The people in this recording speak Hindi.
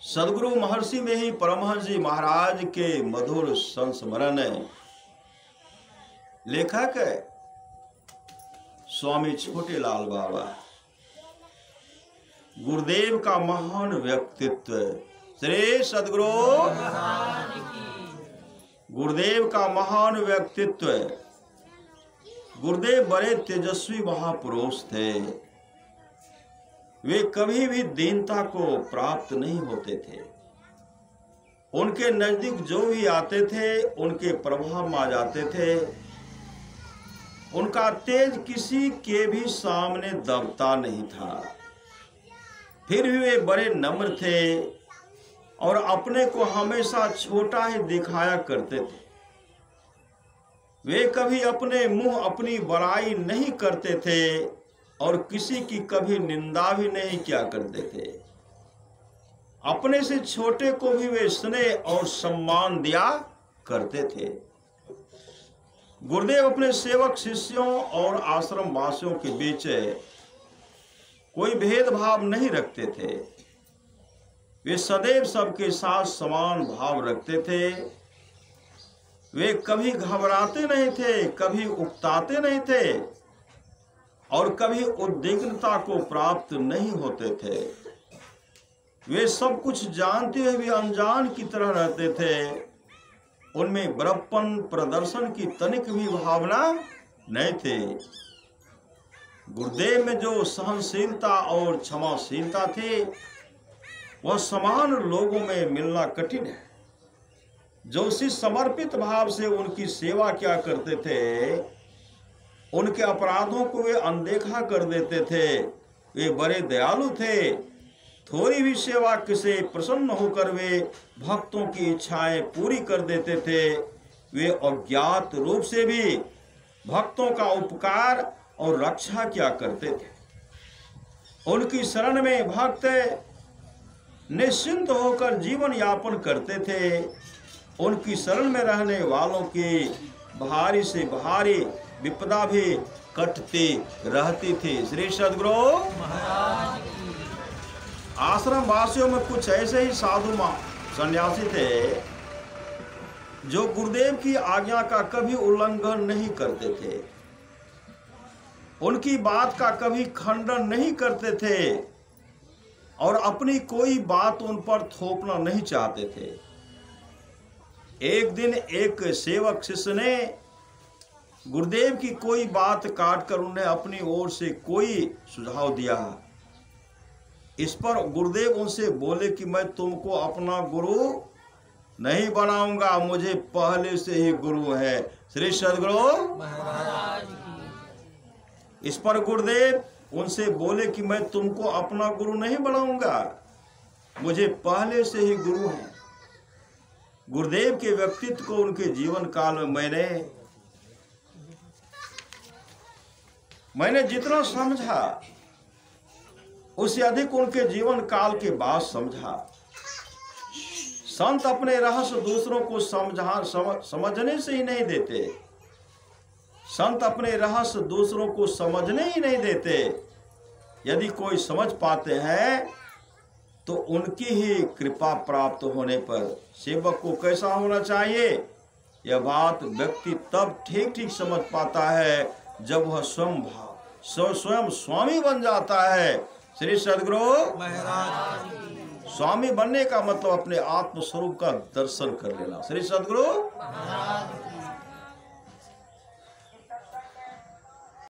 सदगुरु महर्षि में ही परमहंस जी महाराज के मधुर संस्मरण है। लेखक है स्वामी छोटेलाल बाबा। गुरुदेव का महान व्यक्तित्व, श्री सदगुरु गुरुदेव का महान व्यक्तित्व। गुरुदेव बड़े तेजस्वी महापुरुष थे। वे कभी भी दीनता को प्राप्त नहीं होते थे। उनके नजदीक जो भी आते थे उनके प्रभाव में आ जाते थे। उनका तेज किसी के भी सामने दबता नहीं था। फिर भी वे बड़े नम्र थे और अपने को हमेशा छोटा ही दिखाया करते थे। वे कभी अपने मुंह अपनी बड़ाई नहीं करते थे और किसी की कभी निंदा भी नहीं किया करते थे। अपने से छोटे को भी वे स्नेह और सम्मान दिया करते थे। गुरुदेव अपने सेवक शिष्यों और आश्रम वासियों के बीच कोई भेदभाव नहीं रखते थे। वे सदैव सबके साथ समान भाव रखते थे। वे कभी घबराते नहीं थे, कभी उकताते नहीं थे और कभी उद्विग्नता को प्राप्त नहीं होते थे। वे सब कुछ जानते हुए भी अनजान की तरह रहते थे। उनमें बड़प्पन प्रदर्शन की तनिक भी भावना नहीं थी। गुरुदेव में जो सहनशीलता और क्षमाशीलता थी वह समान लोगों में मिलना कठिन है। जो उसी समर्पित भाव से उनकी सेवा किया करते थे, उनके अपराधों को वे अनदेखा कर देते थे। वे बड़े दयालु थे। थोड़ी भी सेवा से प्रसन्न होकर वे भक्तों की इच्छाएं पूरी कर देते थे। वे अज्ञात रूप से भी भक्तों का उपकार और रक्षा किया करते थे। उनकी शरण में भक्त निश्चिंत होकर जीवन यापन करते थे। उनकी शरण में रहने वालों की भारी से भारी विपदा भी कटती रहती थी। श्री सदगुरु महाराज की। आश्रम वासियों में कुछ ऐसे ही साधु सन्यासी थे जो गुरुदेव की आज्ञा का कभी उल्लंघन नहीं करते थे। उनकी बात का कभी खंडन नहीं करते थे और अपनी कोई बात उन पर थोपना नहीं चाहते थे। एक दिन एक सेवक शिष्य ने गुरुदेव की कोई बात काटकर उन्हें अपनी ओर से कोई सुझाव दिया। इस पर गुरुदेव उनसे बोले कि मैं तुमको अपना गुरु नहीं बनाऊंगा, मुझे पहले से ही गुरु है। श्री सदगुरु महाराज की। इस पर गुरुदेव उनसे बोले कि मैं तुमको अपना गुरु नहीं बनाऊंगा, मुझे पहले से ही गुरु है। गुरुदेव के व्यक्तित्व को उनके जीवन काल में मैंने जितना समझा उससे अधिक उनके जीवन काल के बाद समझा। संत अपने रहस्य दूसरों को समझने से ही नहीं देते। संत अपने रहस्य दूसरों को समझने ही नहीं देते। यदि कोई समझ पाते हैं तो उनकी ही कृपा प्राप्त होने पर सेवक को कैसा होना चाहिए, यह बात व्यक्ति तब ठीक ठीक समझ पाता है जब वह स्वयं स्वामी बन जाता है। श्री सदगुरु महाराज। स्वामी बनने का मतलब अपने आत्म स्वरूप का दर्शन कर लेना। श्री सदगुरु महाराज।